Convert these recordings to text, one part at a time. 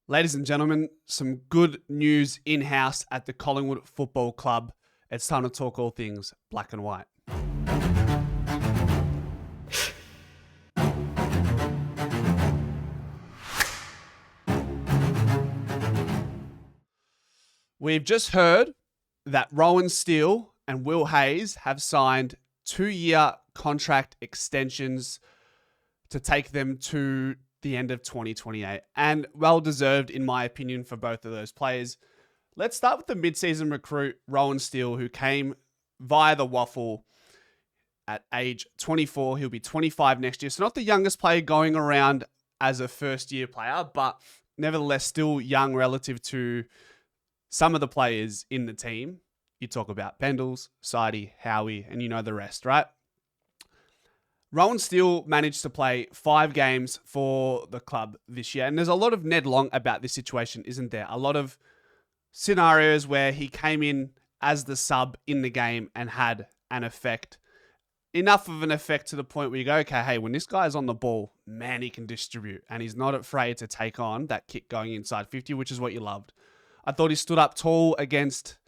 Ladies and gentlemen, some good news in-house at the Collingwood Football Club. It's time to talk all things black and white. We've just heard that Rowan Steele and Will Hayes have signed 2-year contract extensions to take them to the end of 2028. And well-deserved, in my opinion, for both of those players. Let's start with the mid-season recruit, Rowan Steele, who came via the Waffle at age 24. He'll be 25 next year. So not the youngest player going around as a first-year player, but nevertheless still young relative to some of the players in the team. You talk about Pendles, Sidey, Howie, and you know the rest, right? Rowan Steele managed to play 5 games for the club this year. And there's a lot of Ned Long about this situation, isn't there? A lot of scenarios where he came in as the sub in the game and had an effect. Enough of an effect to the point where you go, okay, hey, when this guy's on the ball, man, he can distribute. And he's not afraid to take on that kick going inside 50, which is what you loved. I thought he stood up tall against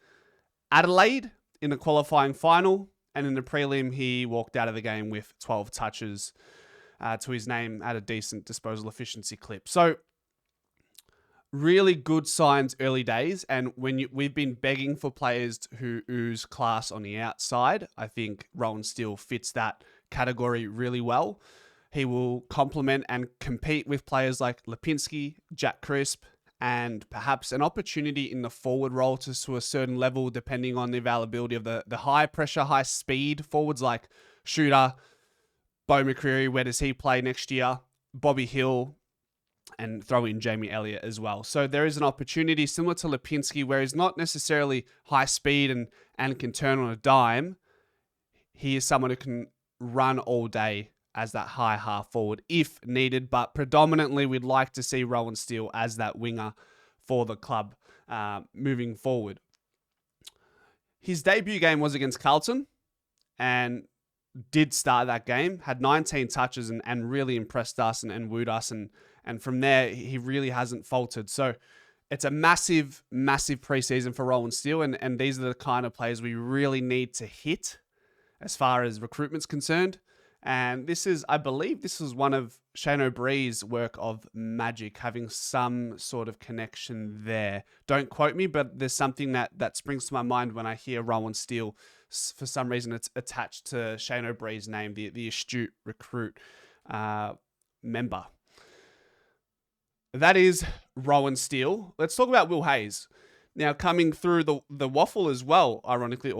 Adelaide in the qualifying final. And in the prelim, he walked out of the game with 12 touches to his name at a decent disposal efficiency clip. So really good signs early days. And we've been begging for players who ooze class on the outside, I think Rowan Steele fits that category really well. He will complement and compete with players like Lipinski, Jack Crisp, and perhaps an opportunity in the forward role to a certain level, depending on the availability of the high pressure, high speed forwards like Shooter, Bo McCreary. Where does he play next year? Bobby Hill, and throw in Jamie Elliott as well. So there is an opportunity similar to Lipinski, where he's not necessarily high speed and can turn on a dime. He is someone who can run all day as that high half forward if needed, but predominantly we'd like to see Rowan Steele as that winger for the club moving forward. His debut game was against Carlton and did start that game, had 19 touches and really impressed us and wooed us. And from there, he really hasn't faltered. So it's a massive, massive preseason for Rowan Steele. And these are the kind of players we really need to hit as far as recruitment's concerned. And I believe this was one of Shane O'Brien's work of magic, having some sort of connection there. Don't quote me, but there's something that springs to my mind when I hear Rowan Steele. For some reason, it's attached to Shane O'Brien's name, the astute recruit member. That is Rowan Steele. Let's talk about Will Hayes. Now, coming through the Waffle as well, ironically,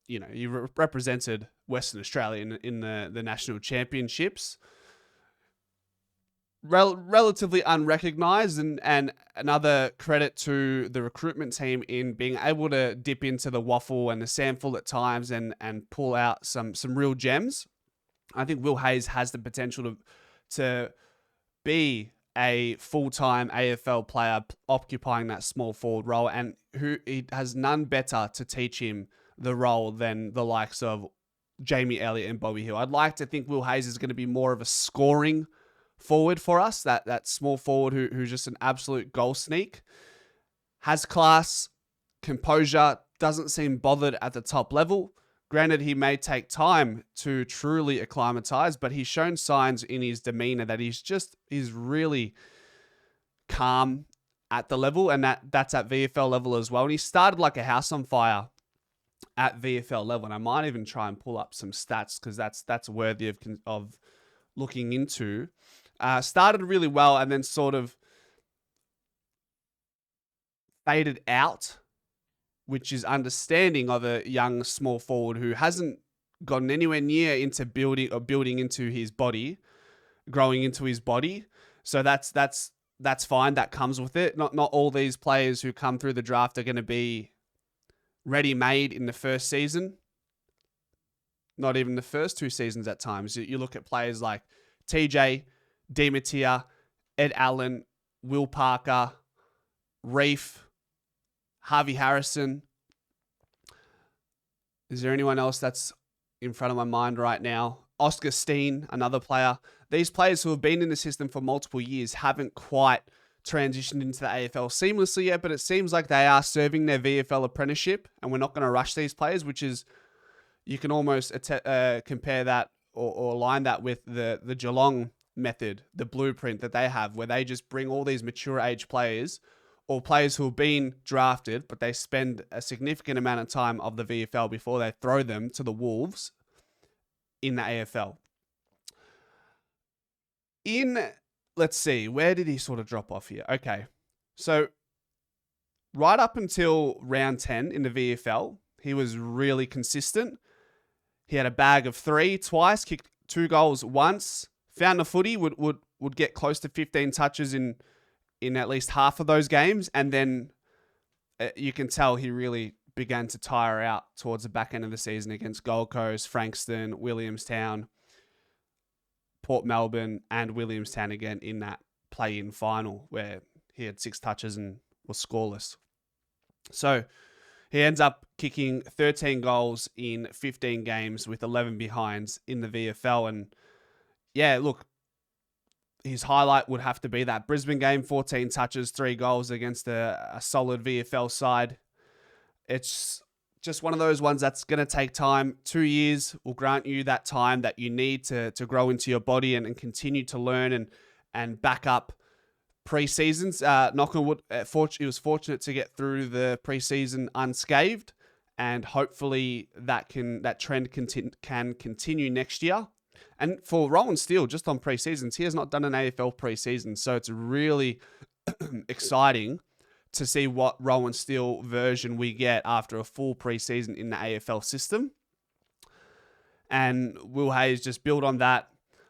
you represented Western Australia in the national championships. Relatively unrecognised, and another credit to the recruitment team in being able to dip into the Waffle and the Sample at times and pull out some real gems. I think Will Hayes has the potential to be a full-time AFL player occupying that small forward role, and who he has none better to teach him the role than the likes of Jamie Elliott and Bobby Hill. I'd like to think Will Hayes is going to be more of a scoring forward for us, that small forward who's just an absolute goal sneak. Has class, composure, doesn't seem bothered at the top level. Granted, he may take time to truly acclimatize, but he's shown signs in his demeanor that he's really calm at the level, and that's at VFL level as well. And he started like a house on fire at VFL level, and I might even try and pull up some stats because that's worthy of looking into. Started really well and then sort of faded out, which is understanding of a young small forward who hasn't gotten anywhere near into building into his body, growing into his body. So that's fine. That comes with it. Not all these players who come through the draft are going to be ready-made in the first season. Not even the first 2 seasons at times. You look at players like TJ, Demetia, Ed Allen, Will Parker, Reef, Harvey Harrison. Is there anyone else that's in front of my mind right now? Oscar Steen, another player. These players who have been in the system for multiple years haven't quite transitioned into the AFL seamlessly yet, but it seems like they are serving their VFL apprenticeship, and we're not going to rush these players, which is, you can almost compare that or align that with the Geelong method, the blueprint that they have, where they just bring all these mature age players or players who have been drafted, but they spend a significant amount of time of the VFL before they throw them to the Wolves in the AFL. Let's see, where did he sort of drop off here? Okay, so right up until round 10 in the VFL, he was really consistent. He had a bag of 3 twice, kicked 2 goals once, found the footy, would get close to 15 touches in at least half of those games, and then you can tell he really began to tire out towards the back end of the season against Gold Coast, Frankston, Williamstown, Port Melbourne, and Williamstown again in that play-in final where he had 6 touches and was scoreless. So he ends up kicking 13 goals in 15 games with 11 behinds in the VFL. And yeah, look, his highlight would have to be that Brisbane game, 14 touches, 3 goals against a solid VFL side. It's just one of those ones that's going to take time. 2 years will grant you that time that you need to grow into your body and continue to learn and back up pre-seasons. Knock on wood, he was fortunate to get through the pre-season unscathed, and hopefully that trend can continue next year. And for Rowan Steele, just on pre-seasons, he has not done an AFL pre-season, so it's really exciting to see what Rowan Steele version we get after a full pre-season in the AFL system. And Will Hayes just build on that.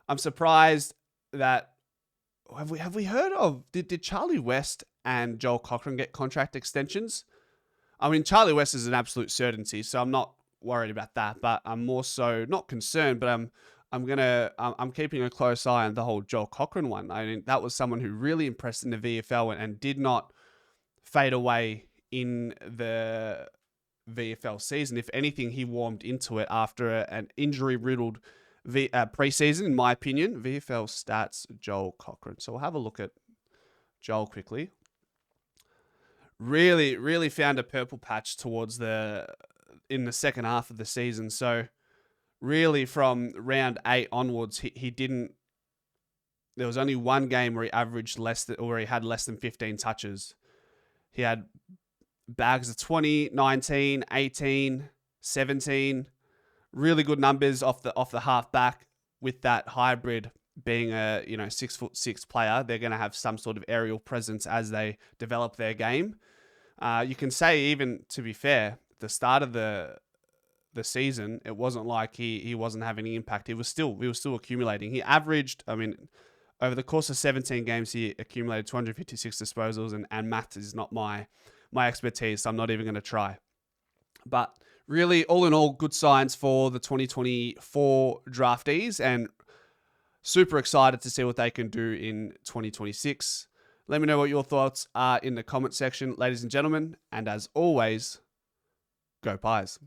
I'm surprised that have we heard of did Charlie West and Joel Cochran get contract extensions? I mean, Charlie West is an absolute certainty, so I'm not worried about that. But I'm more so not concerned, but I'm keeping a close eye on the whole Joel Cochran one. I mean, that was someone who really impressed in the VFL and did not fade away in the VFL season. If anything, he warmed into it after an injury-riddled preseason, in my opinion. VFL stats, Joel Cochran. So we'll have a look at Joel quickly. Really, really found a purple patch in the second half of the season. So really from round 8 onwards, he didn't. There was only one game where he averaged where he had less than 15 touches. He had bags of 20, 19, 18, 17. Really good numbers off the half back. With that hybrid being a 6'6" player, they're going to have some sort of aerial presence as they develop their game. You can say, even to be fair, at the start of the season, it wasn't like he wasn't having any impact. He was still accumulating. He averaged, over the course of 17 games, he accumulated 256 disposals, and maths is not my expertise, so I'm not even going to try. But really, all in all, good signs for the 2024 draftees, and super excited to see what they can do in 2026. Let me know what your thoughts are in the comment section, ladies and gentlemen. And as always, go Pies.